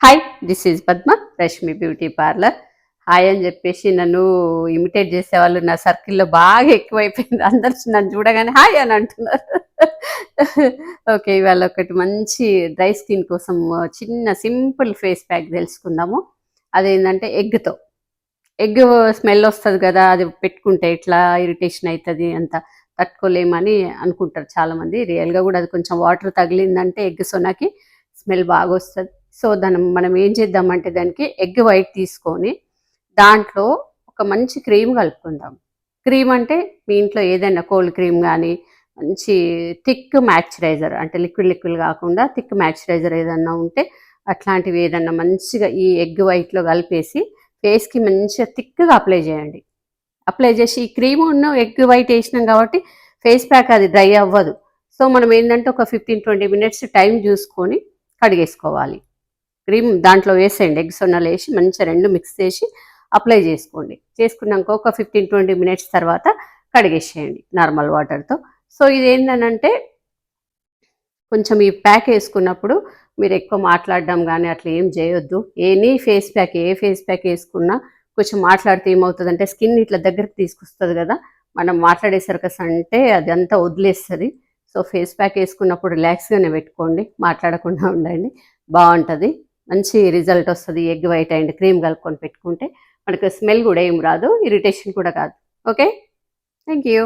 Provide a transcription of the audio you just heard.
Hi, this is Padma, Rashmi beauty parlour. Hi అని చెప్పేసి నన్ను ఇమిటేట్ చేసేవాళ్ళు నా సర్కిల్లో బాగా ఎక్కువైపోయింది. అందరు నన్ను చూడగానే హాయ్ అని అంటున్నారు. ఓకే, ఇవాళ ఒకటి మంచి డ్రై స్కిన్ కోసం చిన్న సింపుల్ ఫేస్ ప్యాక్ తెలుసుకుందాము. అదేంటంటే ఎగ్తో. ఎగ్ స్మెల్ వస్తుంది కదా, అది పెట్టుకుంటే ఇట్లా ఇరిటేషన్ అవుతుంది, అంత తట్టుకోలేమని అనుకుంటారు చాలామంది. రియల్గా కూడా అది కొంచెం వాటర్ తగిలిందంటే ఎగ్ సొనకి స్మెల్ బాగా వస్తుంది. సో మనం ఏం చేద్దామంటే దానికి ఎగ్ వైట్ తీసుకొని దాంట్లో ఒక మంచి క్రీమ్ కలుపుకుందాం. క్రీమ్ అంటే మీ ఇంట్లో ఏదైనా కోల్డ్ క్రీమ్ కానీ మంచి థిక్ మ్యాక్చరైజర్, అంటే లిక్విడ్ లిక్విడ్ కాకుండా థిక్ మ్యాక్చరైజర్ ఏదన్నా ఉంటే అట్లాంటివి ఏదన్నా మంచిగా ఈ ఎగ్ వైట్లో కలిపేసి ఫేస్కి మంచిగా థిక్గా అప్లై చేయండి. అప్లై చేసి ఈ క్రీమ్ ఉన్న ఎగ్ వైట్ వేసినాం కాబట్టి ఫేస్ ప్యాక్ అది డ్రై అవ్వదు. సో మనం ఏంటంటే ఒక 15-20 మినిట్స్ టైం చూసుకొని కడిగేసుకోవాలి. క్రీమ్ దాంట్లో వేసేయండి, ఎగ్ సొన్నలు వేసి మంచిగా రెండు మిక్స్ చేసి అప్లై చేసుకోండి. చేసుకున్నాక ఒక 15-20 మినిట్స్ తర్వాత కడిగేసేయండి నార్మల్ వాటర్తో. సో ఇది ఏంటంటే కొంచెం ఈ ప్యాక్ వేసుకున్నప్పుడు మీరు ఎక్కువ మాట్లాడడం కానీ అట్లా ఏం చేయొద్దు. ఏ ఫేస్ ప్యాక్ వేసుకున్నా కొంచెం మాట్లాడితే ఏమవుతుందంటే స్కిన్ ఇట్లా దగ్గరికి తీసుకొస్తుంది కదా, మనం మాట్లాడేసరికి అంటే అది అంతా వదిలేస్తుంది. సో ఫేస్ ప్యాక్ వేసుకున్నప్పుడు రిలాక్స్గానే పెట్టుకోండి, మాట్లాడకుండా ఉండండి, బాగుంటుంది, మంచి రిజల్ట్ వస్తుంది. ఎగ్ వైట్ అండ్ క్రీమ్ కలుపుకొని పెట్టుకుంటే మనకు స్మెల్ కూడా ఏం రాదు, ఇరిటేషన్ కూడా కాదు. Okay, thank you.